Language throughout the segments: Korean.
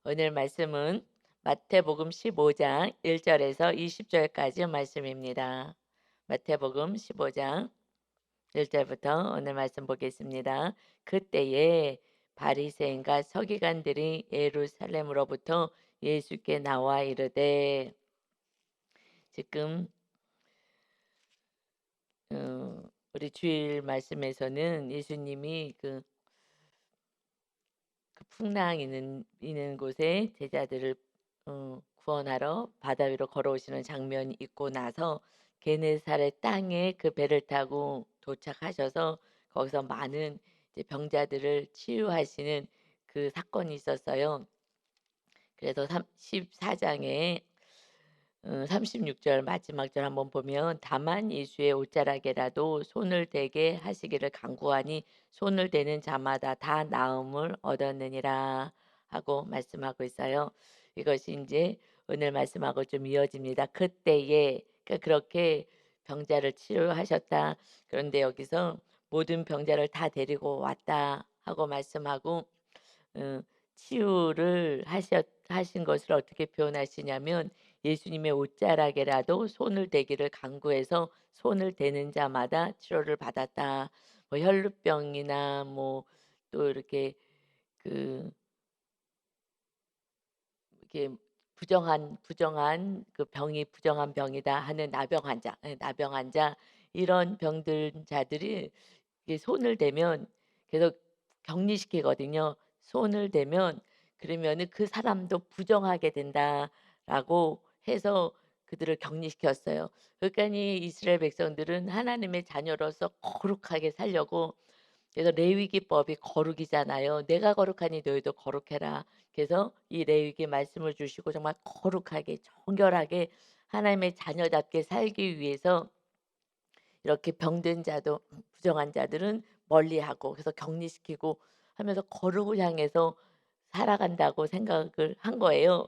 오늘 말씀은 마태복음 15장 1절에서 20절까지 말씀입니다. 마태복음 15장 1절부터 오늘 말씀 보겠습니다. 그때에 바리새인과 서기관들이 예루살렘으로부터 예수께 나와 이르되, 지금 우리 주일 말씀에서는 예수님이 그 풍랑 있는 곳에 제자들을 구원하러 바다 위로 걸어오시는 장면이 있고 나서 게네사렛 땅에 그 배를 타고 도착하셔서 거기서 많은 이제 병자들을 치유하시는 그 사건이 있었어요. 그래서 14장에 36절 마지막 절 한번 보면, 다만 예수의 옷자락에라도 손을 대게 하시기를 간구하니 손을 대는 자마다 다 나음을 얻었느니라 하고 말씀하고 있어요. 이것이 이제 오늘 말씀하고 좀 이어집니다. 그때에, 그러니까 그렇게 병자를 치료하셨다. 그런데 여기서 모든 병자를 다 데리고 왔다 하고 말씀하고, 어, 치유를 하신 것을 어떻게 표현하시냐면, 예수님의 옷자락에라도 손을 대기를 간구해서 손을 대는 자마다 치료를 받았다. 뭐 혈루병이나 뭐 또 그 이렇게 부정한 그 병이 부정한 병이다 하는 나병 환자, 나병 환자, 이런 병들 자들이 이게 손을 대면 계속 격리시키거든요. 손을 대면 그러면은 그 사람도 부정하게 된다라고 해서 그들을 격리시켰어요. 그러니까 이 이스라엘 백성들은 하나님의 자녀로서 거룩하게 살려고, 그래서 레위기법이 거룩이잖아요. 내가 거룩하니 너희도 거룩해라. 그래서 이 레위기 말씀을 주시고 정말 거룩하게 정결하게 하나님의 자녀답게 살기 위해서 이렇게 병든 자도 부정한 자들은 멀리하고, 그래서 격리시키고 하면서 거룩을 향해서 살아간다고 생각을 한 거예요.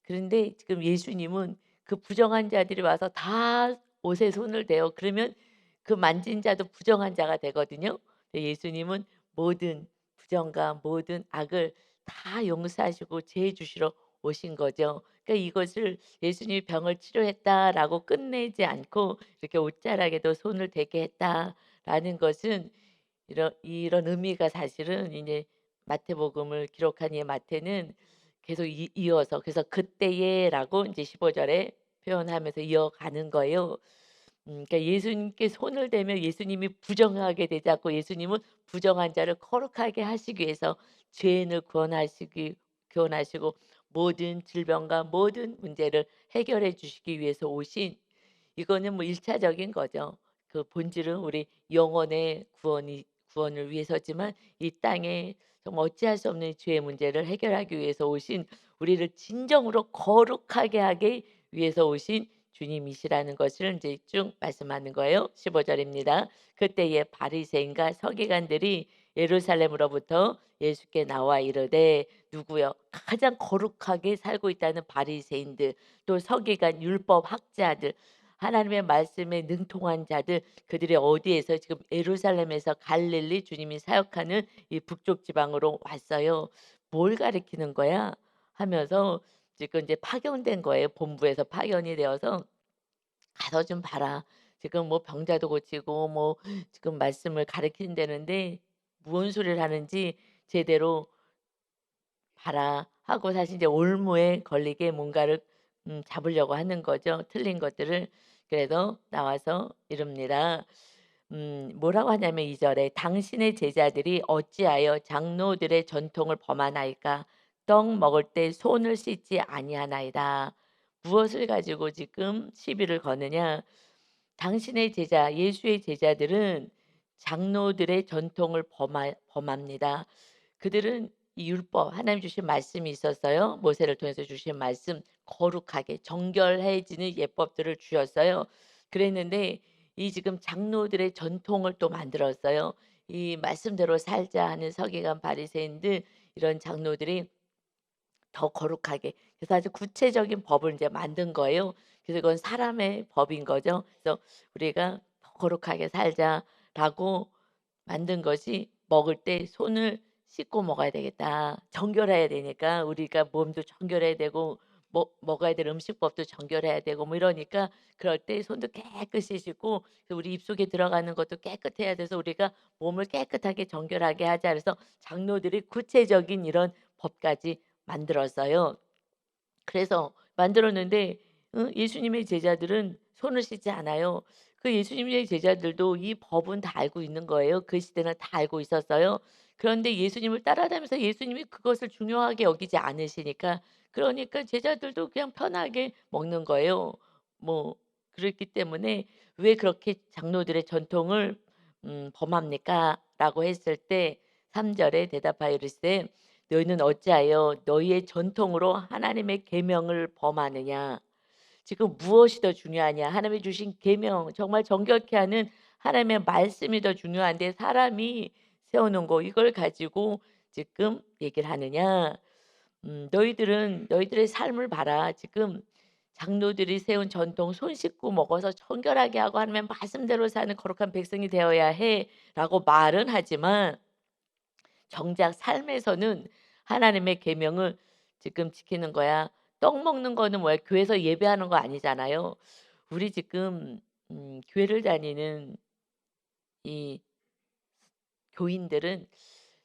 그런데 지금 예수님은 그 부정한 자들이 와서 다 옷에 손을 대요. 그러면 그 만진 자도 부정한 자가 되거든요. 근데 예수님은 모든 부정과 모든 악을 다 용서하시고 죄 주시러 오신 거죠. 그러니까 이것을 예수님이 병을 치료했다라고 끝내지 않고 이렇게 옷자락에도 손을 대게 했다라는 것은, 이런 의미가 사실은 이제 마태복음을 기록한 이 마태는 계속 이어서, 그래서 그때에라고 이제 15절에 표현하면서 이어가는 거예요. 그러니까 예수님께 손을 대면 예수님이 부정하게 되지 않고, 예수님은 부정한 자를 거룩하게 하시기 위해서 죄인을 구원하시고 모든 질병과 모든 문제를 해결해 주시기 위해서 오신, 이거는 뭐 일차적인 거죠. 그 본질은 우리 영혼의 구원을 위해서지만, 이 땅에 정말 어찌할 수 없는 죄의 문제를 해결하기 위해서 오신, 우리를 진정으로 거룩하게 하기 위해서 오신 주님이시라는 것을 이제 쭉 말씀하는 거예요. 15절입니다. 그때에 바리새인과 서기관들이 예루살렘으로부터 예수께 나와 이르되, 누구요? 가장 거룩하게 살고 있다는 바리새인들, 또 서기관 율법 학자들, 하나님의 말씀에 능통한 자들, 그들이 어디에서, 지금 예루살렘에서 갈릴리 주님이 사역하는 이 북쪽 지방으로 왔어요. 뭘 가리키는 거야? 하면서 지금 이제 파견된 거예요. 본부에서 파견이 되어서 가서 좀 봐라. 지금 뭐 병자도 고치고 뭐 지금 말씀을 가르친다는데 무슨 소리를 하는지 제대로 봐라 하고, 사실 이제 올무에 걸리게 뭔가를 잡으려고 하는 거죠, 틀린 것들을. 그래서 나와서 이릅니다. 뭐라고 하냐면 2 절에, 당신의 제자들이 어찌하여 장로들의 전통을 범하나이까? 떡 먹을 때 손을 씻지 아니하나이다. 무엇을 가지고 지금 시비를 거느냐? 당신의 제자, 예수의 제자들은 장로들의 전통을 범합니다. 그들은 이 율법, 하나님 주신 말씀이 있었어요. 모세를 통해서 주신 말씀, 거룩하게 정결해지는 예법들을 주셨어요. 그랬는데 이 지금 장로들의 전통을 또 만들었어요. 이 말씀대로 살자 하는 서기관 바리새인들, 이런 장로들이 더 거룩하게, 그래서 아주 구체적인 법을 이제 만든 거예요. 그래서 이건 사람의 법인 거죠. 그래서 우리가 더 거룩하게 살자라고 만든 것이, 먹을 때 손을 씻고 먹어야 되겠다. 정결해야 되니까 우리가 몸도 정결해야 되고 먹어야 될 음식법도 정결해야 되고 뭐 이러니까 그럴 때 손도 깨끗이 씻고 우리 입속에 들어가는 것도 깨끗해야 돼서 우리가 몸을 깨끗하게 정결하게 하자 그래서 장로들이 구체적인 이런 법까지 만들었어요. 그래서 만들었는데 예수님의 제자들은 손을 씻지 않아요. 그 예수님의 제자들도 이 법은 다 알고 있는 거예요. 그 시대는 다 알고 있었어요. 그런데 예수님을 따라다니면서 예수님이 그것을 중요하게 여기지 않으시니까 그러니까 제자들도 그냥 편하게 먹는 거예요. 뭐 그렇기 때문에 "왜 그렇게 장로들의 전통을 범합니까?"라고 했을 때 3 절에 대답하여 이르시되 "너희는 어찌하여 너희의 전통으로 하나님의 계명을 범하느냐." 지금 무엇이 더 중요하냐? 하나님이 주신 계명 정말 정결케 하는 하나님의 말씀이 더 중요한데 사람이 세워 놓은 거 이걸 가지고 지금 얘기를 하느냐? "너희들은 너희들의 삶을 봐라. 지금 장로들이 세운 전통 손 씻고 먹어서 청결하게 하고 하나님의 말씀대로 사는 거룩한 백성이 되어야 해."라고 말은 하지만 정작 삶에서는 하나님의 계명을 지금 지키는 거야. 떡 먹는 거는 뭐야? 교회에서 예배하는 거 아니잖아요. 우리 지금 교회를 다니는 이 교인들은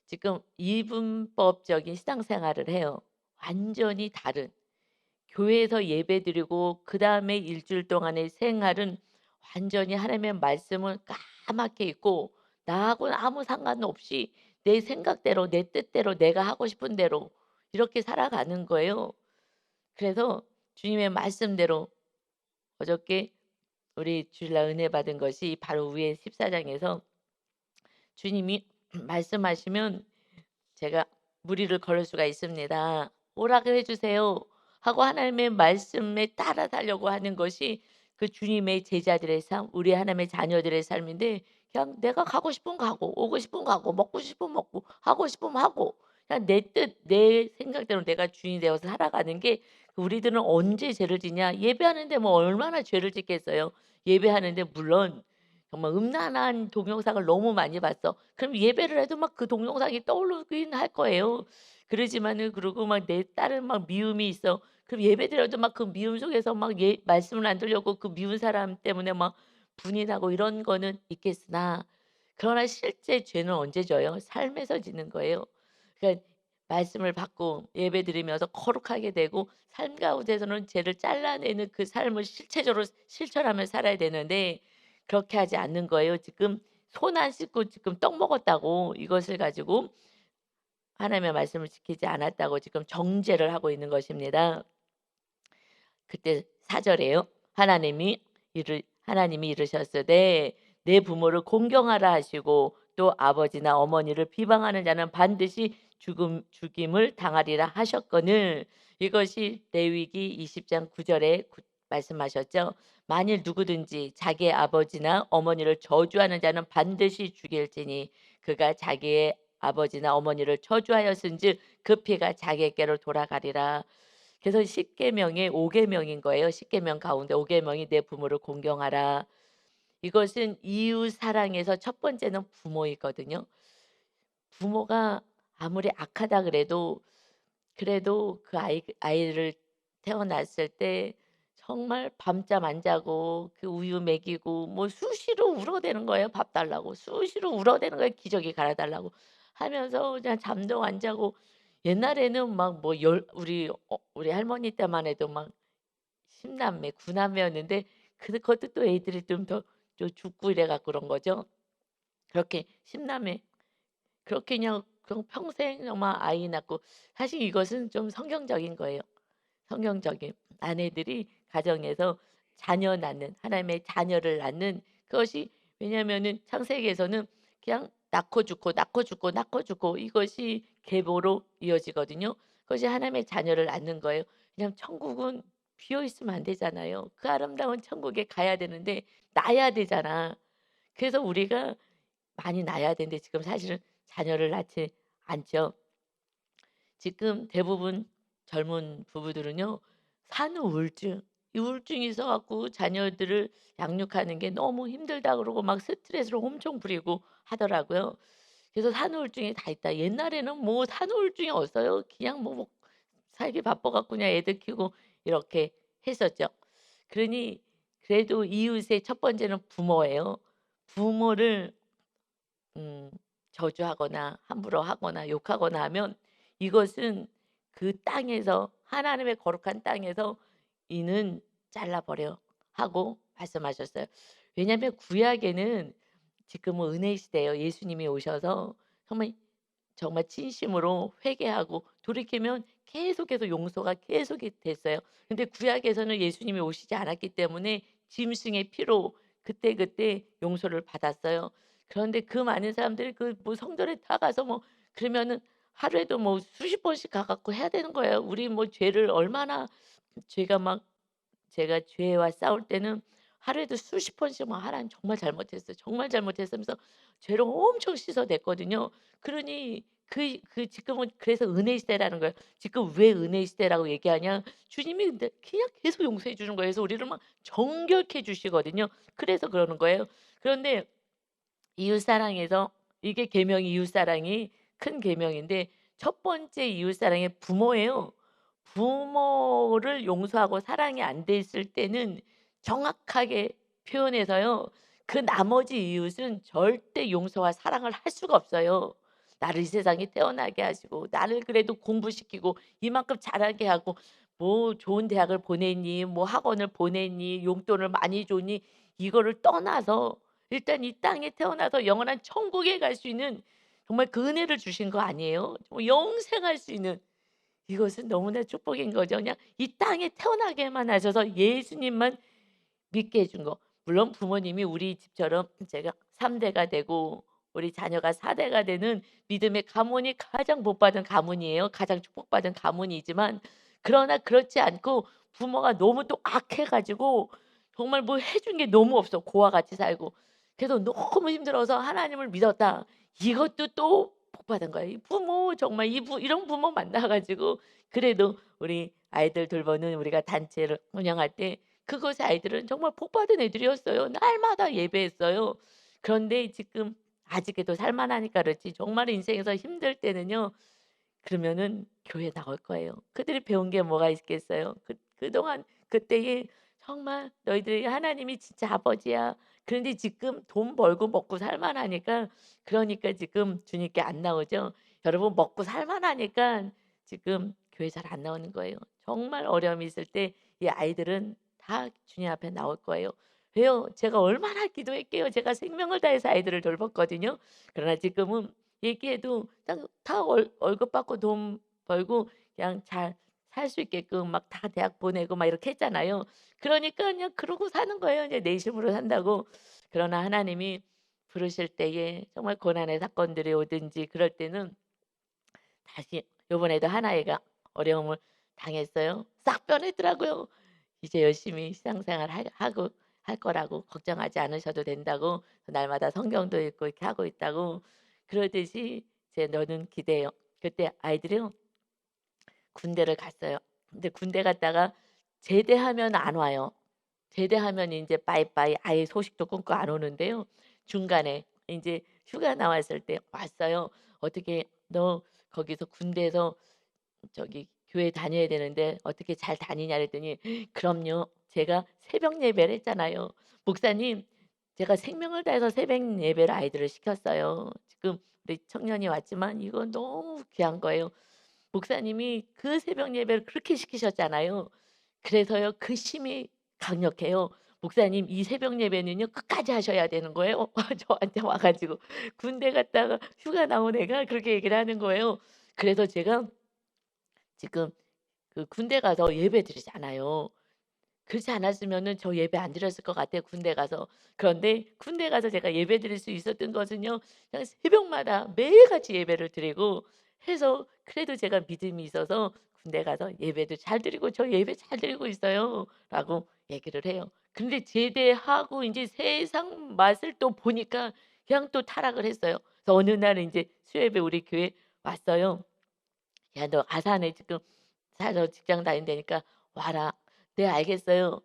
지금 이분법적인 신앙생활을 해요. 완전히 다른. 교회에서 예배드리고 그다음에 일 주일 동안의 생활은 완전히 하나님의 말씀을 까맣게 읽고 나하고는 아무 상관없이 내 생각대로 내 뜻대로 내가 하고 싶은 대로 이렇게 살아가는 거예요. 그래서 주님의 말씀대로 어저께 우리 주일날 은혜 받은 것이 바로 위에 14 장에서 주님이 말씀하시면 제가 무리를 걸을 수가 있습니다. "오라고 해 주세요." 하고 하나님의 말씀에 따라 살려고 하는 것이 그 주님의 제자들의 삶, 우리 하나님의 자녀들의 삶인데 그냥 내가 가고 싶으면 가고 오고 싶으면 가고 먹고 싶으면 먹고 하고 싶으면 하고 그냥 내 뜻, 내 생각대로 내가 주인이 되어서 살아가는 게 우리들은 언제 죄를 짓냐? 예배하는데 뭐 얼마나 죄를 짓겠어요. 예배하는데 물론 정말 음란한 동영상을 너무 많이 봤어. 그럼 예배를 해도 막 그 동영상이 떠오르긴 할 거예요. 그러지만은 그러고 막 내 딸은 막 미움이 있어. 그럼 예배드려도 막 그 미움 속에서 막 말씀을 안 들려고 그 미운 사람 때문에 막 분이 나고 이런 거는 있겠으나 그러나 실제 죄는 언제 져요? 삶에서 지는 거예요. 그러니까 말씀을 받고 예배드리면서 거룩하게 되고 삶 가운데서는 죄를 잘라내는 그 삶을 실체적으로 실천하며 살아야 되는데 그렇게 하지 않는 거예요. 지금 손 안 씻고 지금 떡 먹었다고 이것을 가지고 하나님의 말씀을 지키지 않았다고 지금 정죄를 하고 있는 것입니다. 그때 4 절에요. 하나님이 이르셨으되 내 부모를 공경하라 하시고 또 아버지나 어머니를 비방하는 자는 반드시 죽임을 당하리라 하셨거늘 이것이 레위기 20장 9 절에 말씀하셨죠. 만일 누구든지 자기의 아버지나 어머니를 저주하는 자는 반드시 죽일지니 그가 자기의 아버지나 어머니를 저주하였은즉 그 피가 자기에게로 돌아가리라. 그래서 10 계명의 5 계명인 거예요. 10 계명 가운데 5 계명이 내 부모를 공경하라. 이것은 이웃 사랑에서 첫 번째는 부모이거든요. 부모가 아무리 악하다 그래도 그 아이를 태어났을 때 정말 밤잠 안 자고 그 우유 먹이고 뭐 수시로 울어대는 거예요, 밥 달라고. 수시로 울어대는 거예요, 기저귀 갈아 달라고 하면서 그냥 잠도 안 자고 옛날에는 막 뭐 우리 할머니 때만 해도 막 10 남매 9 남매였는데 그것도 또 애들이 좀 더 죽고 이래 갖고 그런 거죠. 그렇게 10 남매 그렇게 그냥 평생 정말 아이 낳고 사실 이것은 좀 성경적인 거예요. 성경적인 아내들이 가정에서 자녀 낳는 하나님의 자녀를 낳는 그것이 왜냐하면은 창세기에서는 그냥 낳고 죽고 낳고 죽고 낳고 죽고 이것이 계보로 이어지거든요. 그것이 하나님의 자녀를 낳는 거예요. 그냥 천국은 비어 있으면 안 되잖아요. 그 아름다운 천국에 가야 되는데 낳아야 되잖아. 그래서 우리가 많이 낳아야 되는데 지금 사실은 자녀를 낳지 않죠. 지금 대부분 젊은 부부들은요. 산후 우울증, 이 우울증이 있어 갖고 자녀들을 양육하는 게 너무 힘들다 그러고 막 스트레스를 엄청 부리고 하더라고요. 그래서 산후우울증이 다 있다. 옛날에는 뭐 산후우울증이 없어요. 그냥 뭐 살기 바빠 갖고 그냥 애들 키우고 이렇게 했었죠. 그러니 그래도 이웃의 첫 번째는 부모예요. 부모를 음 저주하거나 함부로 하거나 욕하거나 하면 이것은 그 땅에서 하나님의 거룩한 땅에서 "이는 잘라 버려." 하고 말씀하셨어요. 왜냐하면 구약에는 지금은 은혜의 시대예요. 예수님이 오셔서 정말 정말 진심으로 회개하고 돌이키면 계속해서 용서가 계속이 됐어요. 근데 구약에서는 예수님이 오시지 않았기 때문에 짐승의 피로 그때그때 용서를 받았어요. 그런데 그 많은 사람들이 그 뭐 성전에 다 가서 뭐 그러면은 하루에도 뭐 수십 번씩 가 갖고 해야 되는 거예요. 우리 뭐 죄를 얼마나 죄가 막 제가 죄와 싸울 때는 하루에도 수십 번씩 막 '하나님 정말 잘못했어요. 정말 잘못했어.' 하면서 죄를 엄청 씻어냈거든요. 그러니 지금은 그래서 은혜의 시대라는 거예요. 지금 왜 은혜의 시대라고 얘기하냐? 주님이 근데 그냥 계속 용서해 주는 거예요. 그래서 우리를 막 정결케 해 주시거든요. 그래서 그러는 거예요. 그런데 이웃사랑에서 이게 계명이 이웃사랑이 큰 계명인데 첫 번째 이웃사랑의 부모예요. 부모를 용서하고 사랑이 안 돼 있을 때는 정확하게 표현해서요. 그 나머지 이웃은 절대 용서와 사랑을 할 수가 없어요. 나를 이 세상에 태어나게 하시고 나를 그래도 공부시키고 이만큼 잘하게 하고 뭐 좋은 대학을 보냈니 뭐 학원을 보냈니 용돈을 많이 줬니 이거를 떠나서 일단 이 땅에 태어나서 영원한 천국에 갈 수 있는 정말 그 은혜를 주신 거 아니에요? 정말 영생할 수 있는 이것은 너무나 축복인 거죠. 그냥 이 땅에 태어나게만 하셔서 예수님만 믿게 해준 거. 물론 부모님이 우리 집처럼 제가 3 대가 되고 우리 자녀가 4 대가 되는 믿음의 가문이 가장 복 받은 가문이에요. 가장 축복받은 가문이지만 그러나 그렇지 않고 부모가 너무 또 악해 가지고 정말 뭐 해준 게 너무 없어 고와 같이 살고. 그래서 너무 힘들어서 하나님을 믿었다. 이것도 또 복 받은 거예요. 이 부모 정말 이런 부모 만나 가지고 그래도 우리 아이들 돌보는 우리가 단체를 운영할 때 그곳의 아이들은 정말 복 받은 애들이었어요. 날마다 예배했어요. 그런데 지금 아직에도 살만하니까 그렇지 정말 인생에서 힘들 때는요. 그러면은 교회 나올 거예요. 그들이 배운 게 뭐가 있겠어요. 그동안 그때에 정말 너희들이 하나님이 진짜 아버지야. 그런데 지금 돈 벌고 먹고 살 만하니까 그러니까 지금 주님께 안 나오죠. 여러분 먹고 살 만하니까 지금 교회 잘 안 나오는 거예요. 정말 어려움이 있을 때 이 아이들은 다 주님 앞에 나올 거예요. 왜요? 제가 얼마나 기도했게요. 제가 생명을 다해서 아이들을 돌봤거든요. 그러나 지금은 얘기해도 다 월급 받고 돈 벌고 그냥 잘 살 수 있게끔 막 다 대학 보내고 막 이렇게 했잖아요. 그러니까 그냥 그러고 사는 거예요. 이제 내 힘으로 산다고. 그러나 하나님이 부르실 때에 정말 고난의 사건들이 오든지 그럴 때는 다시 요번에도 하나 애가 어려움을 당했어요. 싹 변했더라고요. 이제 열심히 신앙생활 하고 할 거라고 걱정하지 않으셔도 된다고 날마다 성경도 읽고 이렇게 하고 있다고 그러듯이 제 "너는 기대요." 그때 아이들이요 군대를 갔어요. 근데 군대 갔다가 제대하면 안 와요. 제대하면 인제 빠이빠이 아예 소식도 끊고 안 오는데요. 중간에 인제 휴가 나왔을 때 왔어요. "어떻게 너 거기서 군대에서 저기 교회 다녀야 되는데 어떻게 잘 다니냐?" 그랬더니 "그럼요. 제가 새벽 예배를 했잖아요. 목사님 제가 생명을 다해서 새벽 예배를 아이들을 시켰어요. 지금 우리 청년이 왔지만 이건 너무 귀한 거예요. 목사님이 그 새벽 예배를 그렇게 시키셨잖아요. 그래서요 그 힘이 강력해요. 목사님 이 새벽 예배는요 끝까지 하셔야 되는 거예요." 저한테 와 가지고 군대 갔다가 휴가 나온 애가 그렇게 얘기를 하는 거예요. 그래서 제가 지금 그 군대 가서 예배드리잖아요. 그렇지 않았으면은 저 예배 안 드렸을 것 같아요, 군대 가서. 그런데 군대 가서 제가 예배드릴 수 있었던 것은요. 그냥 새벽마다 매일같이 예배를 드리고 해서 그래도 제가 믿음이 있어서 군대 가서 예배도 잘 드리고 "저 예배 잘 드리고 있어요."라고 얘기를 해요. 근데 제대하고 인제 세상 맛을 또 보니까 그냥 또 타락을 했어요. 그래서 어느 날 인제 수요예배 우리 교회 왔어요. "야 너 아산에 지금 살아 직장 다닌다니까 와라." "네 알겠어요."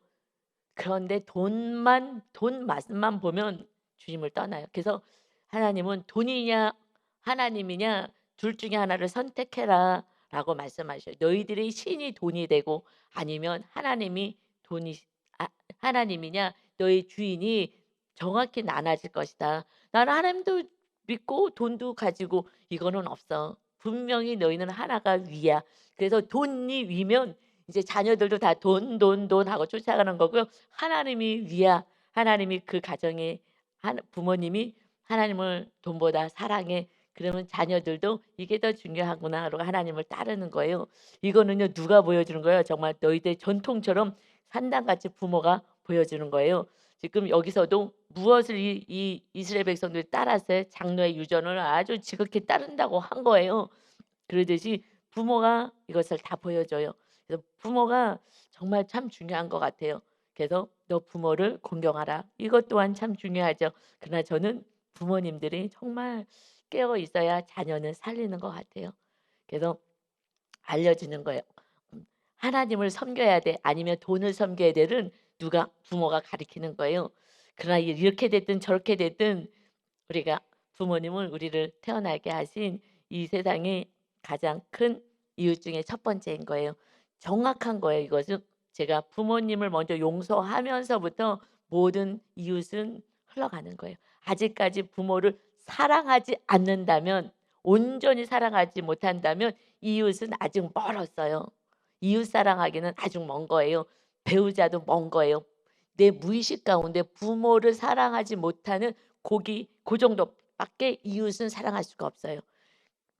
그런데 돈 맛만 보면 주님을 떠나요. 그래서 하나님은 돈이냐 하나님이냐 둘 중에 하나를 선택해라라고 말씀하셔요. 너희들의 신이 돈이 되고 아니면 하나님이 돈이 아 하나님이냐 너희 주인이 정확히 나눠질 것이다. 나는 하나님도 믿고 돈도 가지고 이거는 없어. 분명히 너희는 하나가 위야. 그래서 돈이 위면 이제 자녀들도 다 돈, 돈, 돈 하고 쫓아가는 거고요. 하나님이 위야. 하나님이 그 가정에 부모님이 하나님을 돈보다 사랑해. 그러면 자녀들도 '이게 더 중요하구나.' 그러고 하나님을 따르는 거예요. 이거는요 누가 보여주는 거예요? 정말 너희들 전통처럼 산당같이 부모가 보여주는 거예요. 지금 여기서도 무엇을 이 이스라엘 백성들이 따랐어요? 장로의 유전을 아주 지극히 따른다고 한 거예요. 그러듯이 부모가 이것을 다 보여줘요. 그래서 부모가 정말 참 중요한 것 같아요. 그래서 "너 부모를 공경하라." 이것 또한 참 중요하죠. 그러나 저는 부모님들이 정말 깨어 있어야 자녀는 살리는 것 같아요. 그래서 알려주는 거예요. 하나님을 섬겨야 돼 아니면 돈을 섬겨야 돼를 누가 부모가 가르치는 거예요. 그러나 이렇게 됐든 저렇게 됐든 우리가 부모님은 우리를 태어나게 하신 이 세상의 가장 큰 이유 중에 첫 번째인 거예요. 정확한 거예요. 이것은 제가 부모님을 먼저 용서하면서부터 모든 이웃은 흘러가는 거예요. 아직까지 부모를 사랑하지 않는다면 온전히 사랑하지 못한다면 이웃은 아직 멀었어요. 이웃 사랑하기는 아직 먼 거예요. 배우자도 먼 거예요. 내 무의식 가운데 부모를 사랑하지 못하는 고기 그 정도밖에 이웃은 사랑할 수가 없어요.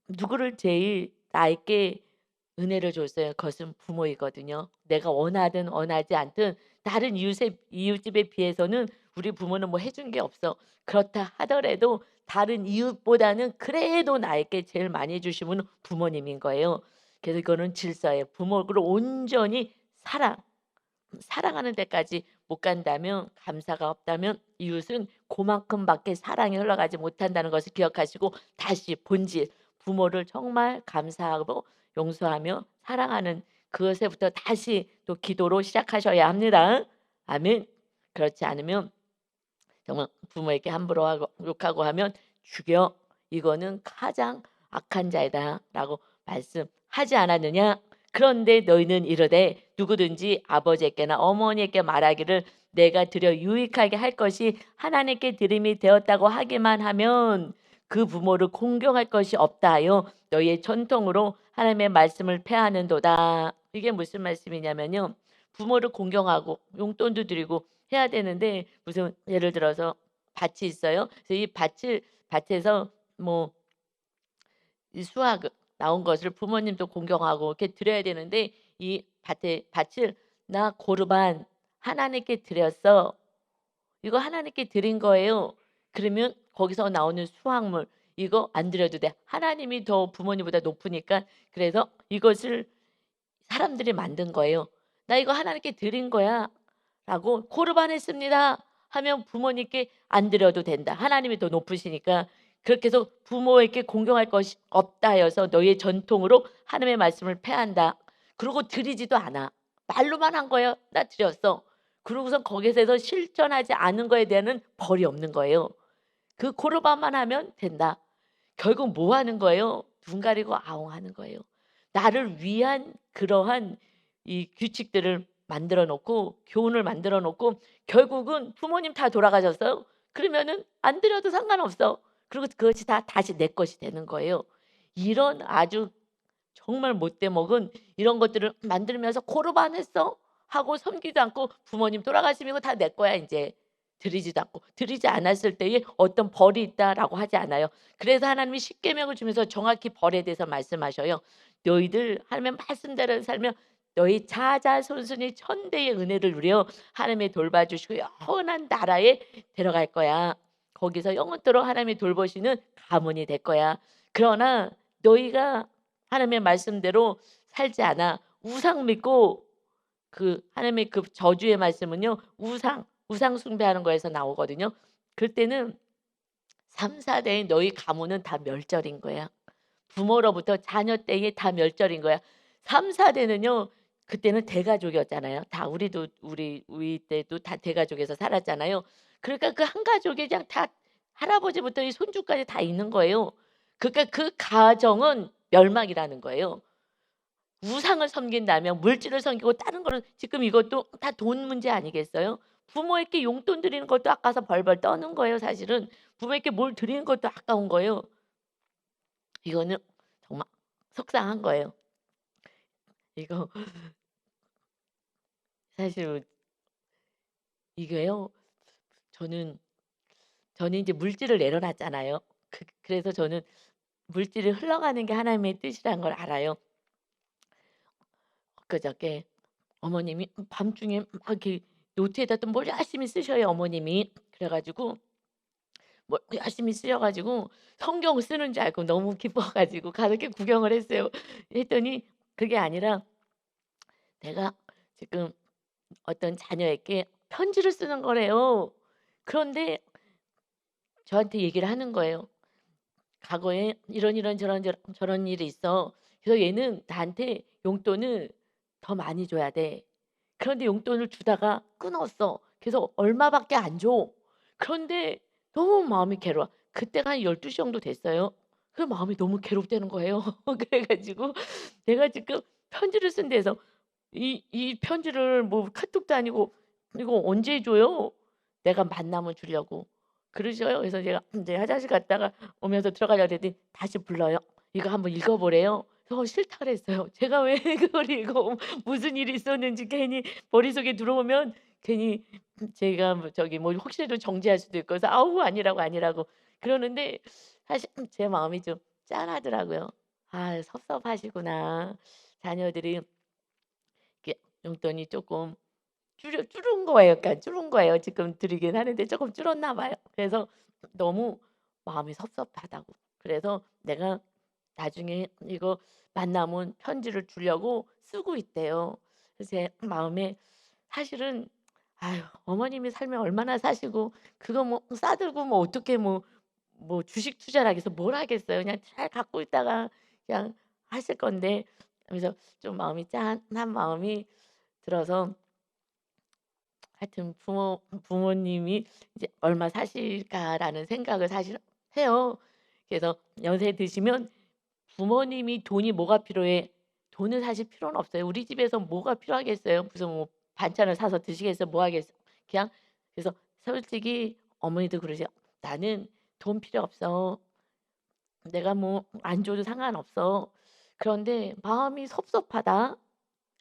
누구를 제일 나에게 은혜를 줬어요. 그것은 부모이거든요. 내가 원하든 원하지 않든 다른 이웃집에 비해서는 우리 부모는 뭐 해준 게 없어. 그렇다 하더라도 다른 이웃보다는 그래도 나에게 제일 많이 해 주신 분은 부모님인 거예요. 그래서 이거는 질서예요. 부모를 온전히 사랑 사랑하는 데까지 못 간다면 감사가 없다면 이웃은 그만큼밖에 사랑이 흘러가지 못한다는 것을 기억하시고 다시 본질 부모를 정말 감사하고 용서하며 사랑하는 그것에부터 다시 또 기도로 시작하셔야 합니다. 아멘. 그렇지 않으면 정말 부모에게 함부로 하고 욕하고 하면 "죽여. 이거는 가장 악한 자이다."라고 말씀하지 않았느냐? 그런데 너희는 이르되 누구든지 아버지에게나 어머니에게 말하기를 내가 드려 유익하게 할 것이 하나님께 드림이 되었다고 하기만 하면 그 부모를 공경할 것이 없다 하여 너희의 전통으로 하나님의 말씀을 폐하는도다. 이게 무슨 말씀이냐면요. 부모를 공경하고 용돈도 드리고 해야 되는데 무슨 예를 들어서 밭이 있어요. 그래서 이 밭에서 뭐 이 수확 나온 것을 부모님도 공경하고 이렇게 드려야 되는데 이 밭을 "나 고르반 하나님께 드렸어." 이거 하나님께 드린 거예요. 그러면 거기서 나오는 수확물 이거 안 드려도 돼. 하나님이 더 부모님보다 높으니까 그래서 이것을 사람들이 만든 거예요. "나 이거 하나님께 드린 거야."라고 "고르반했습니다." 하면 부모님께 안 드려도 된다. 하나님이 더 높으시니까. 그렇게 해서 "부모에게 공경할 것이 없다 하여서 너희의 전통으로 하나님의 말씀을 폐한다." 그러고 드리지도 않아. 말로만 한 거예요. "나 드렸어." 그러고선 거기서 실천하지 않은 거에 대한 벌이 없는 거예요. 그 고르반만 하면 된다. 결국 뭐 하는 거예요? 눈 가리고 아웅하는 거예요. 나를 위한 그러한 이 규칙들을 만들어 놓고 교훈을 만들어 놓고 결국은 부모님 다 돌아가셨어요. 그러면은 안 드려도 상관없어. 그리고 그것이 다 다시 내 것이 되는 거예요. 이런 아주 정말 못돼 먹은 이런 것들을 만들면서 "고르반 했어." 하고 섬기도 않고 "부모님 돌아가시면 이거 다 내 거야 인제." 드리지도 않고 드리지 않았을 때에 "어떤 벌이 있다."라고 하지 않아요. 그래서 하나님이 십계명을 주면서 정확히 벌에 대해서 말씀하셔요. "너희들 하나님의 말씀대로 살면 너희 자자손손이 천대의 은혜를 누려 하나님이 돌봐주시고 영원한 나라에 들어갈 거야. 거기서 영원토록 하나님이 돌보시는 가문이 될 거야. 그러나 너희가 하나님의 말씀대로 살지 않아 우상 믿고" 그 하나님의 그 저주의 말씀은요. 우상 숭배하는 거에서 나오거든요. 그때는 3-4 대의 너희 가문은 다 멸절인 거야. 부모로부터 자녀 때에 다 멸절인 거야. 3-4 대는요. 그때는 대가족이었잖아요. 다 우리 때도 다 대가족에서 살았잖아요. 그러니까 그 한 가족이 그냥 다 할아버지부터 이 손주까지 다 있는 거예요. 그러니까 그 가정은 멸망이라는 거예요. 우상을 섬긴다면 물질을 섬기고 다른 거는 지금 이것도 다 돈 문제 아니겠어요? 부모에게 용돈 드리는 것도 아까워서 벌벌 떠는 거예요 사실은. 부모에게 뭘 드리는 것도 아까운 거예요. 이거는 정말 속상한 거예요. 이거 사실 이게요. 저는 저는 이제 물질을 내려놨잖아요. 그래서 저는 물질이 흘러가는 게 하나님의 뜻이라는 걸 알아요. 엊그저께 어머님이 밤중에 막 이렇게 노트에다 또 뭘 열심히 쓰셔요 어머님이. 그래 가지고 뭐 열심히 쓰셔 가지고 성경 쓰는 줄 알고 너무 기뻐 가지고 가서 이렇게 구경을 했어요. 했더니 그게 아니라 내가 지금 어떤 자녀에게 편지를 쓰는 거래요. 그런데 저한테 얘기를 하는 거예요. 과거에 이런 저런 일이 있어. 그래서 얘는 나한테 용돈을 더 많이 줘야 돼. 그런데 용돈을 주다가 끊었어. 그래서 얼마밖에 안 줘. 그런데 너무 마음이 괴로워. 그때가 한 12시 정도 됐어요. 그 마음이 너무 괴롭다는 거예요. 그래 가지고 내가 지금 편지를 쓴 데서 이 편지를 뭐 카톡도 아니고 "이거 언제 줘요?" 내가 만나면 주려고. 그러셔요. 그래서 제가 인제 화장실 갔다가 오면서 들어가려고 그랬더니 다시 불러요. "이거 한번 읽어 보래요." 그래서 싫다 그랬어요. 제가 왜 그걸 읽어. 무슨 일이 있었는지 괜히 머릿속에 들어오면 괜히 제가 뭐 저기 뭐 혹시라도 정지할 수도 있고 그래서 아우 아니라고, 아니라고 그러는데 사실 제 마음이 좀 짠하더라고요. '아 섭섭하시구나. 자녀들이 이렇게 용돈이 쪼끔 줄은 거예요. 그러니까 줄은 거예요. 지금 드리긴 하는데 쪼끔 줄었나 봐요. 그래서 너무 마음이 섭섭하다고. 그래서 내가 나중에 이거 만나면 편지를 주려고 쓰고 있대요. 그래서 제 마음에 사실은 아유 어머님이 살면 얼마나 사시고 그거 뭐 싸들고 뭐 어떻게 뭐 주식 투자를 하겠어. 뭘 하겠어요. 그냥 잘 갖고 있다가 그냥 하실 건데 그래서 좀 마음이 짠한 마음이 들어서 하여튼 부모님이 이제 '얼마 사실까.'라는 생각을 사실 해요. 그래서 연세 드시면 부모님이 돈이 뭐가 필요해. 돈은 사실 필요는 없어요. 우리 집에서 뭐가 필요하겠어요. 무슨 뭐 반찬을 사서 드시겠어요. 뭐 하겠어. 그냥 그래서 솔직히 어머니도 그러세요. "나는 돈 필요 없어. 내가 뭐 안 줘도 상관없어. 그런데 마음이 섭섭하다."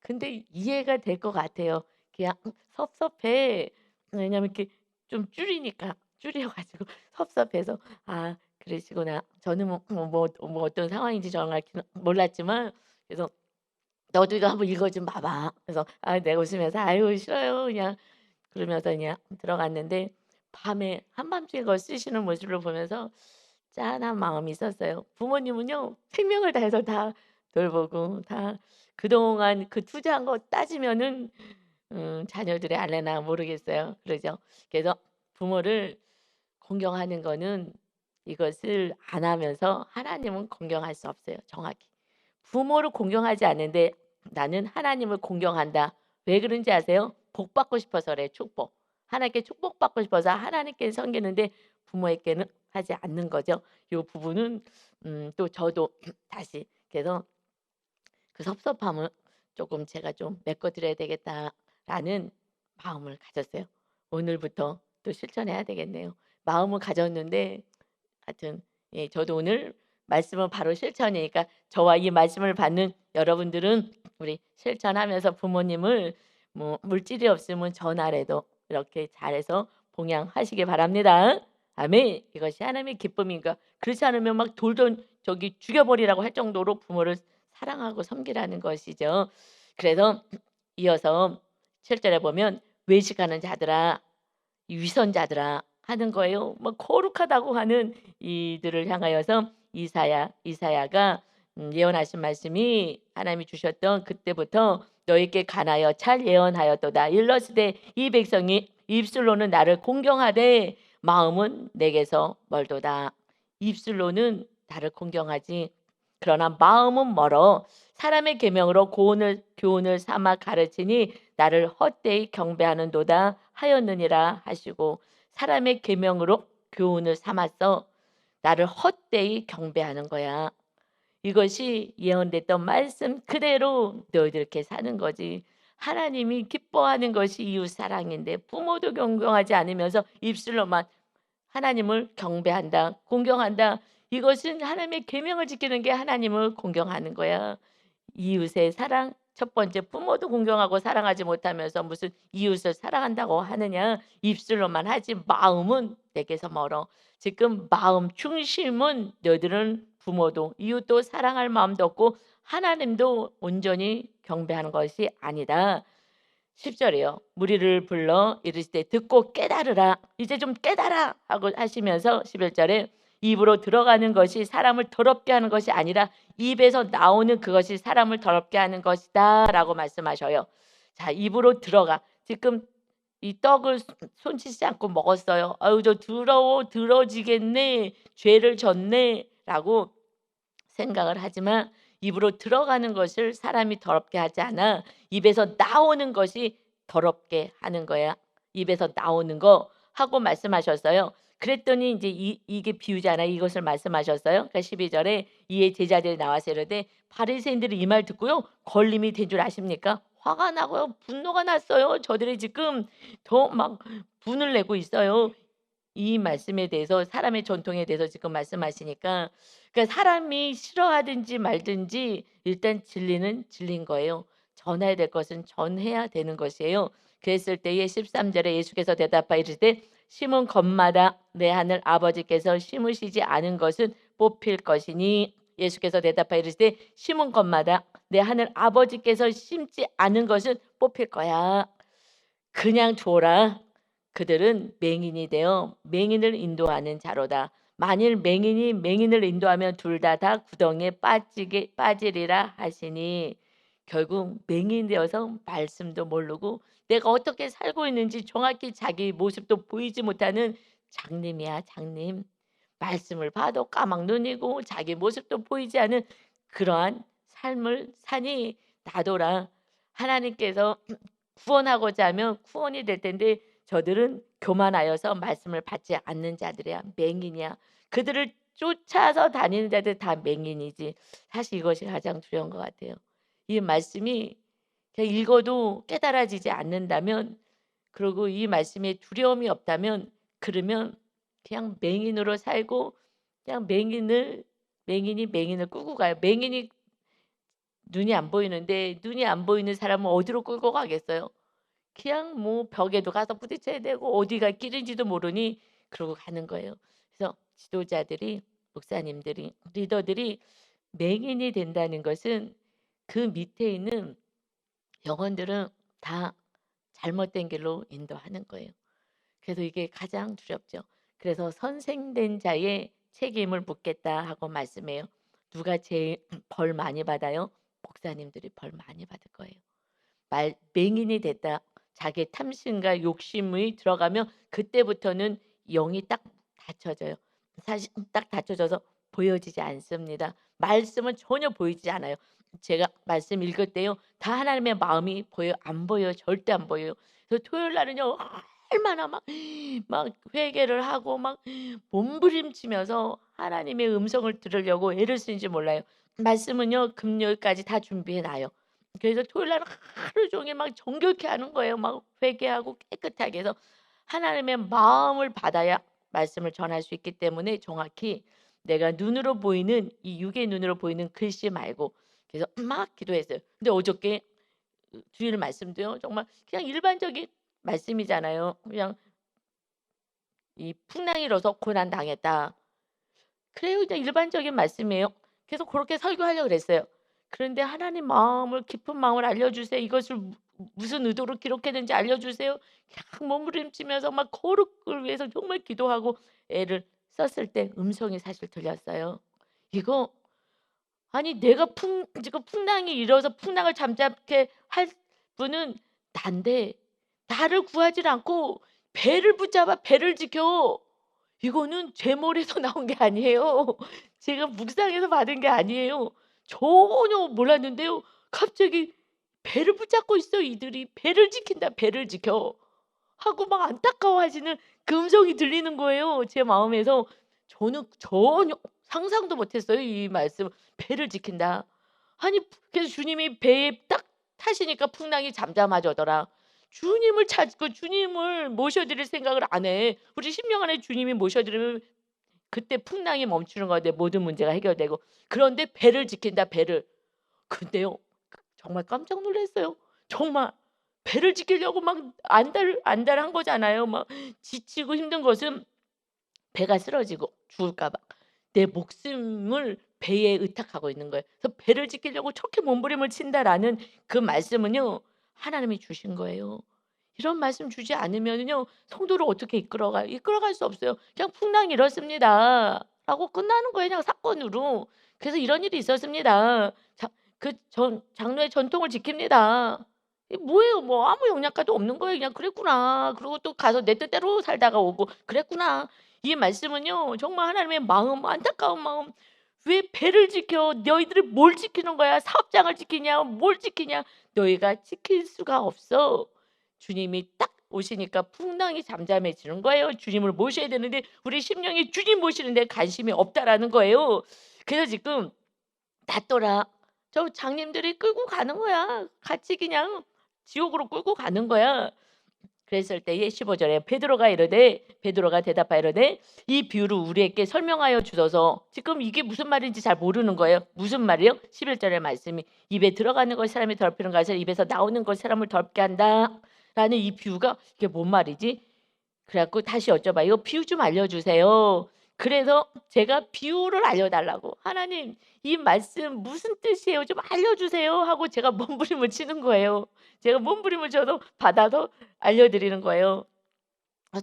근데 이해가 될 것 같아요. 그냥 섭섭해. 왜냐면 이렇게 좀 줄이니까 줄여 가지고 섭섭해서 '아 그러시구나.' 저는 뭐 어떤 상황인지 정확히는 몰랐지만 그래서 "너도 이거 한번 읽어 좀 봐 봐." 그래서 내가 웃으면서 "아유 싫어요." 그냥 그러면서 그냥 들어갔는데 밤에 한밤중에 그걸 쓰시는 모습을 보면서 짠한 마음이 있었어요. 부모님은요 생명을 다해서 다 돌보고 다 그동안 그 투자한 거 따지면은 자녀들의 알레나 모르겠어요. 그러죠. 그래서 부모를 공경하는 거는 이것을 안 하면서 하나님은 공경할 수 없어요 정확히. 부모를 공경하지 않는데 나는 하나님을 공경한다. 왜 그런지 아세요? 복 받고 싶어서 그래요 축복. 하나님께 축복받고 싶어서 하나님께 섬기는데 부모에게는 하지 않는 거죠. 요 부분은 또 저도 다시 그래서 그 섭섭함을 조금 제가 좀 메꿔 드려야 되겠다라는 마음을 가졌어요. 오늘부터 또 실천해야 되겠네요. 마음을 가졌는데 하여튼 예 저도 오늘 말씀은 바로 실천이니까 저와 이 말씀을 받는 여러분들은 우리 실천하면서 부모님을 뭐 물질이 없으면 전화라도 이렇게 잘해서 봉양하시기 바랍니다. 아멘. 이것이 하나님의 기쁨인가. 그렇지 않으면 막 돌던 저기 죽여버리라고 할 정도로 부모를 사랑하고 섬기라는 것이죠. 그래서 이어서 7 절에 보면 "외식하는 자들아 이 위선자들아." 하는 거예요. 막 거룩하다고 하는 이들을 향하여서 이사야가 예언하신 말씀이 하나님이 주셨던 그때부터 "너희에게 관하여 잘 예언하였도다. 일러스되 이 백성이 입술로는 나를 공경하되 마음은 내게서 멀도다." 입술로는 나를 공경하지 그러나 마음은 멀어 사람의 계명으로 교훈을 삼아 가르치니 나를 헛되이 경배하는도다 하였느니라 하시고 사람의 계명으로 교훈을 삼았어. 나를 헛되이 경배하는 거야. 이것이 예언됐던 말씀 그대로 너희들 이렇게 사는 거지. 하나님이 기뻐하는 것이 이웃 사랑인데 부모도 경경하지 않으면서 입술로만 하나님을 경배한다, 공경한다. 이것은 하나님의 계명을 지키는 게 하나님을 공경하는 거야. 이웃의 사랑 첫 번째 부모도 공경하고 사랑하지 못하면서 무슨 이웃을 사랑한다고 하느냐. 입술로만 하지 마음은 내게서 멀어. 지금 마음 중심은 너희들은 부모도 이웃도 사랑할 마음도 없고 하나님도 온전히 경배하는 것이 아니다. 10절이요. 무리를 불러 이르시되 듣고 깨달으라. 이제 좀 깨달아 하고 하시면서 11절에 입으로 들어가는 것이 사람을 더럽게 하는 것이 아니라 입에서 나오는 그것이 사람을 더럽게 하는 것이다 라고 말씀하셔요. 자, 입으로 들어가. 지금 이 떡을 손짓지 않고 먹었어요. 아유 저 더러워 더러지겠네. 죄를 졌네 라고 생각을 하지만 입으로 들어가는 것을 사람이 더럽게 하지 않아. 입에서 나오는 것이 더럽게 하는 거야. 입에서 나오는 거 하고 말씀하셨어요. 그랬더니 이제 이게 비유잖아. 이것을 말씀하셨어요. 그러니까 12절에 이에 제자들이 나와서 이르되 바리새인들이 이 말 듣고요. 걸림이 된 줄 아십니까? 화가 나고요. 분노가 났어요. 저들이 지금 더 막 분을 내고 있어요. 이 말씀에 대해서 사람의 전통에 대해서 지금 말씀하시니까 그러니까 사람이 싫어하든지 말든지 일단 진리는 진리인 거예요. 전해야 될 것은 전해야 되는 것이에요. 그랬을 때에 13절에 예수께서 대답하여 이르시되 심은 것마다 내 하늘 아버지께서 심으시지 않은 것은 뽑힐 것이니 예수께서 대답하여 이르시되 심은 것마다 내 하늘 아버지께서 심지 않은 것은 뽑힐 거야. 그냥 줘라. 그들은 맹인이 되어 맹인을 인도하는 자로다. 만일 맹인이 맹인을 인도하면 둘 다 구덩이에 빠지리라 하시니 결국 맹인 되어서 말씀도 모르고 내가 어떻게 살고 있는지 정확히 자기 모습도 보이지 못하는 장님이야 장님. 말씀을 봐도 까막 눈이고 자기 모습도 보이지 않은 그러한 삶을 사니 나도라. 하나님께서 구원하고자 하면 구원이 될 텐데 저들은 교만하여서 말씀을 받지 않는 자들이야. 맹인이야. 그들을 쫓아서 다니는 자들 다 맹인이지. 사실 이것이 가장 두려운 것 같아요. 이 말씀이 그냥 읽어도 깨달아지지 않는다면 그리고 이 말씀에 두려움이 없다면 그러면 그냥 맹인으로 살고 그냥 맹인이 맹인을 끌고 가요. 맹인이 눈이 안 보이는데 눈이 안 보이는 사람은 어디로 끌고 가겠어요? 그냥 뭐 벽에도 가서 부딪혀야 되고 어디가 길인지도 모르니 그러고 가는 거예요. 그래서 지도자들이 목사님들이 리더들이 맹인이 된다는 것은 그 밑에 있는 영혼들은 다 잘못된 길로 인도하는 거예요. 그래서 이게 가장 두렵죠. 그래서 선생된 자의 책임을 묻겠다 하고 말씀해요. 누가 제일 벌 많이 받아요? 목사님들이 벌 많이 받을 거예요. 맹인이 됐다. 자기의 탐심과 욕심이 들어가면 그때부터는 영이 딱 닫혀져요. 사실 딱 닫혀져서 보여지지 않습니다. 말씀은 전혀 보이지 않아요. 제가 말씀 읽을 때요. 다 하나님의 마음이 보여 안 보여요. 절대 안 보여요. 그래서 토요일 날은요. 얼마나 막 회개를 하고 막 몸부림치면서 하나님의 음성을 들으려고 애를 쓰는지 몰라요. 말씀은요. 금요일까지 다 준비해 놔요. 그래서 토요일 날은 하루 종일 막 정결케 하는 거예요. 막 회개하고 깨끗하게 해서 하나님의 마음을 받아야 말씀을 전할 수 있기 때문에 정확히 내가 눈으로 보이는 이 육의 눈으로 보이는 글씨 말고 그래서 막 기도했어요. 근데 어저께 주일 말씀도요. 정말 그냥 일반적인 말씀이잖아요. 그냥 이 풍랑이 일어서 고난 당했다. 그래요. 그냥 일반적인 말씀이에요. 그래서 그렇게 설교하려고 그랬어요. 그런데 하나님 마음을 깊은 마음을 알려주세요. 이것을 무슨 의도로 기록했는지 알려주세요. 그냥 몸부림치면서 막 거룩을 위해서 정말 기도하고 애를 썼을 때 음성이 사실 들렸어요. 이거 아니 내가 지금 풍랑이 일어서 풍랑을 잠잠케 할 분은 난데 나를 구하지 않고 배를 붙잡아 배를 지켜. 이거는 제머리에서 나온 게 아니에요. 제가 묵상해서 받은 게 아니에요. 전혀 몰랐는데요. 갑자기 배를 붙잡고 있어 이들이. "배를 지킨다. 배를 지켜." 하고 막 안타까워하시는 그 음성이 들리는 거예요 제 마음에서. 저는 전혀 상상도 못 했어요. 이 말씀 배를 지킨다. 아니 그래서 주님이 배에 딱 타시니까 풍랑이 잠잠해져더라. 주님을 찾고 주님을 모셔 드릴 생각을 안 해. 우리 심령 안에 주님이 모셔 드리면 그때 풍랑이 멈추는 건데 모든 문제가 해결되고. 그런데 배를 지킨다 배를. 근데요 정말 깜짝 놀랐어요. 정말 배를 지키려고 막 안달한 거잖아요. 막 지치고 힘든 것은 배가 쓰러지고 죽을까 봐 내 목숨을 배에 의탁하고 있는 거예요. 그래서 '배를 지키려고 저렇게 몸부림을 친다.'라는 그 말씀은요 하나님이 주신 거예요. 이런 말씀 주지 않으면은요 성도를 어떻게 이끌어가요? 이끌어갈 수 없어요. 그냥 "풍랑이 이렇습니다."라고 끝나는 거예요 그냥 사건으로. 그래서 "이런 일이 있었습니다." 자 그 전 장로의 전통을 지킵니다. 이게 뭐예요? 뭐 아무 영양가도 없는 거예요. 그냥 '그랬구나.' 그리고 또 가서 내 뜻대로 살다가 오고 '그랬구나.' 이 말씀은요 정말 하나님의 마음 안타까운 마음 '왜 배를 지켜? 너희들이 뭘 지키는 거야? 사업장을 지키냐? 뭘 지키냐? 너희가 지킬 수가 없어.' 주님이 딱 오시니까 풍랑이 잠잠해지는 거예요. 주님을 모셔야 되는데 우리 심령이 주님 모시는 데 관심이 없다라는 거예요. 그래서 지금 놔둬라. 저 장님들이 끌고 가는 거야. 같이 그냥 지옥으로 끌고 가는 거야. 그랬을 때에 15 절에 베드로가 대답하여 이르되 "이 비유를 우리에게 설명하여 주소서." 지금 이게 무슨 말인지 잘 모르는 거예요. 무슨 말이요? 11 절의 말씀이 "입에 들어가는 것이 사람이 더럽히는 것을 입에서 나오는 것이 사람을 더럽게 한다."라는 이 비유가 이게 뭔 말이지? 그래 갖고 다시 여쭤봐요. "이거 비유 좀 알려 주세요." 그래서 제가 비유를 알려 달라고 "하나님 이 말씀 무슨 뜻이에요? 좀 알려 주세요." 하고 제가 몸부림을 치는 거예요. 제가 몸부림을 쳐도 받아서 알려 드리는 거예요.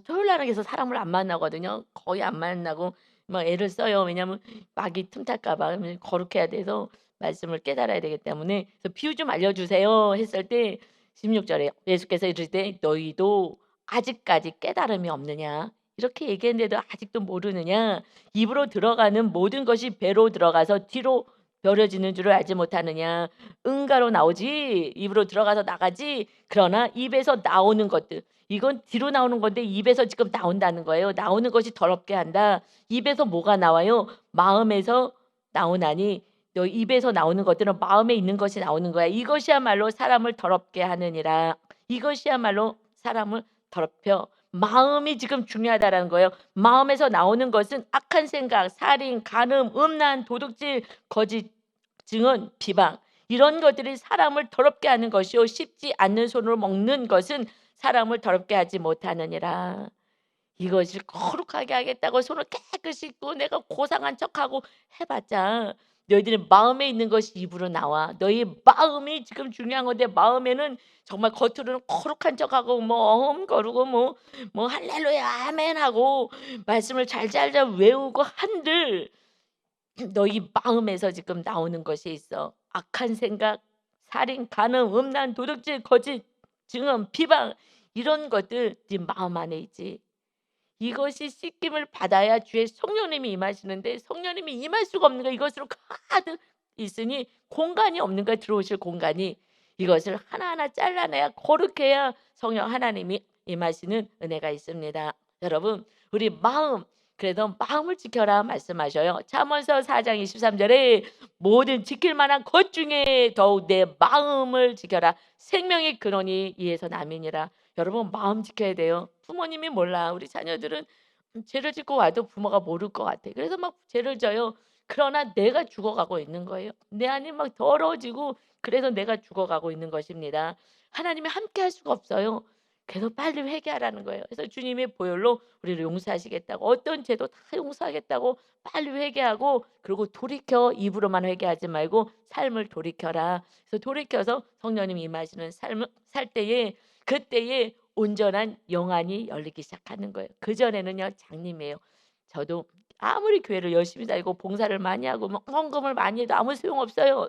토요일 날은 그래서 사람을 안 만나거든요. 거의 안 만나고 막 애를 써요. 왜냐하면 마귀 틈탈까 봐. 그러면 거룩해야 돼서 말씀을 깨달아야 되기 때문에. 그래서 "비유 좀 알려 주세요." 했을 때 16 절에 예수께서 이르시되 "너희도 아직까지 깨달음이 없느냐? 이렇게 얘기했는데도 아직도 모르느냐? 입으로 들어가는 모든 것이 배로 들어가서 뒤로 버려지는 줄을 알지 못하느냐? 응가로 나오지 입으로 들어가서 나가지 그러나 입에서 나오는 것들" 이건 뒤로 나오는 건데 입에서 지금 나온다는 거예요. 나오는 것이 더럽게 한다. 입에서 뭐가 나와요? 마음에서 나오나니 너 입에서 나오는 것들은 마음에 있는 것이 나오는 거야. 이것이야말로 사람을 더럽게 하느니라. 이것이야말로 사람을 더럽혀. 마음이 지금 중요하다라는 거예요. 마음에서 나오는 것은 악한 생각, 살인, 간음, 음란, 도둑질, 거짓, 증언, 비방 이런 것들이 사람을 더럽게 하는 것이요 씹지 않는 손으로 먹는 것은 사람을 더럽게 하지 못하느니라. 이것을 거룩하게 하겠다고 손을 깨끗이 씻고 내가 고상한 척하고 해 봤자 너희들의 마음에 있는 것이 입으로 나와. 너희 마음이 지금 중요한 건데 마음에는 정말 겉으로는 거룩한 척하고 뭐 거르고 뭐 할렐루야 아멘 하고 말씀을 잘잘잘 외우고 한들 너희 마음에서 지금 나오는 것이 있어. 악한 생각, 살인, 간음, 음란, 도둑질, 거짓, 증언, 비방 이런 것들 네 마음 안에 있지. 이것이 씻김을 받아야 주의 성령님이 임하시는데 성령님이 임할 수가 없는 거야. 이것으로 가득 있으니 공간이 없는 거야. 들어오실 공간이. 이것을 하나하나 잘라내야 거룩해야 성령 하나님이 임하시는 은혜가 있습니다. 여러분 우리 마음 그래서 마음을 지켜라 말씀하셔요. 잠언서 4장 23 절에 모든 지킬 만한 것 중에 더욱 내 마음을 지켜라. 생명의 근원이 이에서 남이니라. 여러분 마음 지켜야 돼요. 부모님이 몰라. 우리 자녀들은 죄를 짓고 와도 부모가 모를 것 같아. 그래서 막 죄를 져요. 그러나 내가 죽어가고 있는 거예요. 내 안이 막 더러워지고 그래서 내가 죽어가고 있는 것입니다. 하나님이 함께 할 수가 없어요. 그래서 빨리 회개하라는 거예요. 그래서 주님의 보혈로 우리를 용서하시겠다고 어떤 죄도 다 용서하겠다고 빨리 회개하고 그리고 돌이켜 입으로만 회개하지 말고 삶을 돌이켜라. 그래서 돌이켜서 성령님이 임하시는 삶을 살 때에 그때에 온전한 영안이 열리기 시작하는 거예요. 그전에는요 장님이에요. 저도 아무리 교회를 열심히 다니고 봉사를 많이 하고 뭐 헌금을 많이 해도 아무 소용없어요.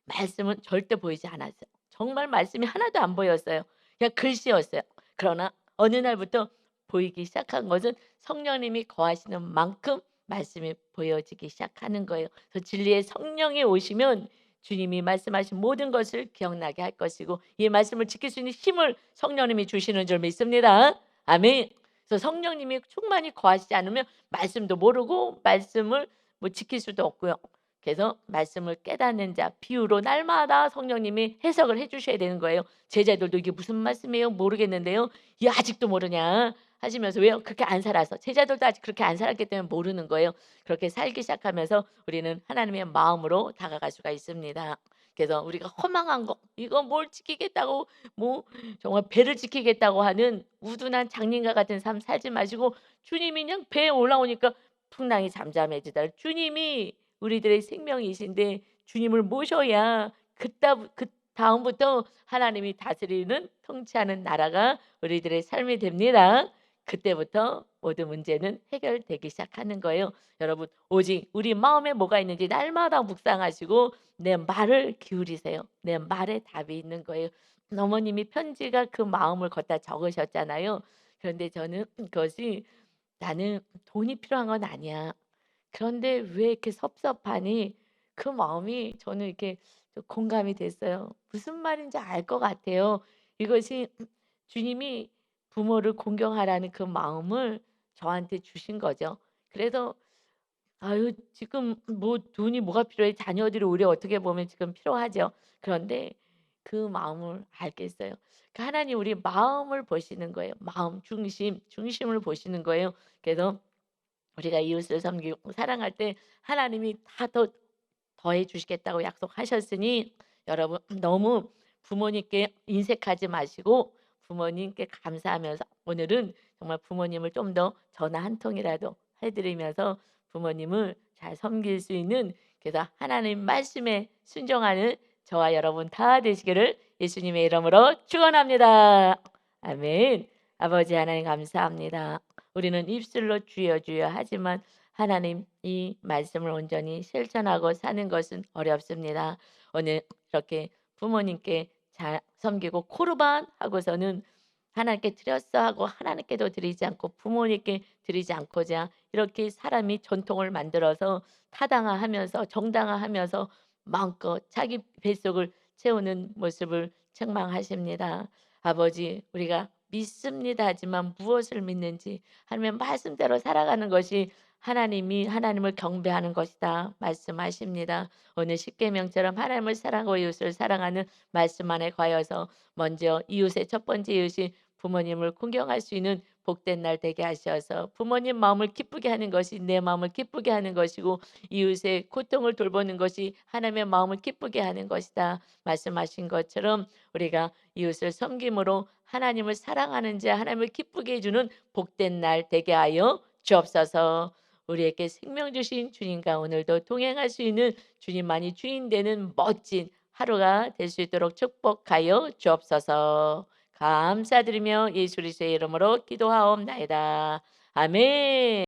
말씀은 절대 보이지 않았어요. 정말 말씀이 하나도 안 보였어요. 그냥 글씨였어요. 그러나 어느 날부터 보이기 시작한 것은 성령님이 거하시는 만큼 말씀이 보여지기 시작하는 거예요. 그래서 진리의 성령이 오시면 주님이 말씀하신 모든 것을 기억나게 할 것이고 이 말씀을 지킬 수 있는 힘을 성령님이 주시는 줄 믿습니다. 아멘. 그래서 성령님이 충만히 거하시지 않으면 말씀도 모르고 말씀을 뭐 지킬 수도 없고요. 그래서 말씀을 깨닫는 자 비유로 날마다 성령님이 해석을 해 주셔야 되는 거예요. 제자들도 "이게 무슨 말씀이에요? 모르겠는데요." "이 아직도 모르냐?" 하시면서 왜요? 그렇게 안 살아서. 제자들도 아직 그렇게 안 살았기 때문에 모르는 거예요. 그렇게 살기 시작하면서 우리는 하나님의 마음으로 다가갈 수가 있습니다. 그래서 우리가 허망한 거 이거 뭘 지키겠다고 뭐 정말 배를 지키겠다고 하는 우둔한 장님과 같은 삶 살지 마시고 주님이 그냥 배에 올라오니까 풍랑이 잠잠해지다. 주님이 우리들의 생명이신데 주님을 모셔야 그다음부터 하나님이 다스리는 통치하는 나라가 우리들의 삶이 됩니다. 그때부터 모든 문제는 해결되기 시작하는 거예요. 여러분 오직 우리 마음에 뭐가 있는지 날마다 묵상하시고 내 말을 기울이세요. 내 말에 답이 있는 거예요. 어머님이 편지가 그 마음을 걷다 적으셨잖아요. 그런데 저는 그것이 '나는 돈이 필요한 건 아니야. 그런데 왜 이렇게 섭섭하니?' 그 마음이 저는 이렇게 좀 공감이 됐어요. 무슨 말인지 알 것 같아요. 이것이 주님이 부모를 공경하라는 그 마음을 저한테 주신 거죠. 그래서 아유 지금 뭐 돈이 뭐가 필요해. 자녀들이 우리 어떻게 보면 지금 필요하죠. 그런데 그 마음을 알겠어요. 그 하나님 우리 마음을 보시는 거예요. 마음 중심을 보시는 거예요. 그래서 우리가 이웃을 섬기고 사랑할 때 하나님이 다 더해 주시겠다고 약속하셨으니 여러분 너무 부모님께 인색하지 마시고 부모님께 감사하면서 오늘은 정말 부모님을 좀 더 전화 한 통이라도 해 드리면서 부모님을 잘 섬길 수 있는 그래서 하나님 말씀에 순종하는 저와 여러분 다 되시기를 예수님의 이름으로 축원합니다. 아멘. 아버지 하나님 감사합니다. 우리는 입술로 주여 주여 하지만 하나님 이 말씀을 온전히 실천하고 사는 것은 어렵습니다. 오늘 이렇게 부모님께 잘 섬기고 코르반 하고서는 하나님께 드렸어 하고 하나님께도 드리지 않고 부모님께 드리지 않고자 이렇게 사람이 전통을 만들어서 타당화하면서 정당화하면서 마음껏 자기 뱃속을 채우는 모습을 책망하십니다. 아버지 우리가 믿습니다 하지만 무엇을 믿는지 하나님의 말씀대로 살아가는 것이 하나님이 하나님을 경배하는 것이다 말씀하십니다. 오늘 십계명처럼 하나님을 사랑하고 이웃을 사랑하는 말씀 안에 과여서 먼저 이웃의 첫 번째 이웃이 부모님을 공경할 수 있는 복된 날 되게 하셔서 부모님 마음을 기쁘게 하는 것이 내 마음을 기쁘게 하는 것이고 이웃의 고통을 돌보는 것이 하나님의 마음을 기쁘게 하는 것이다 말씀하신 것처럼 우리가 이웃을 섬김으로 하나님을 사랑하는 자 하나님을 기쁘게 해주는 복된 날 되게 하여 주옵소서. 우리에게 생명 주신 주님과 오늘도 동행할 수 있는 주님만이 주인 되는 멋진 하루가 될 수 있도록 축복하여 주옵소서. 감사드리며 예수 그리스도의 이름으로 기도하옵나이다. 아멘.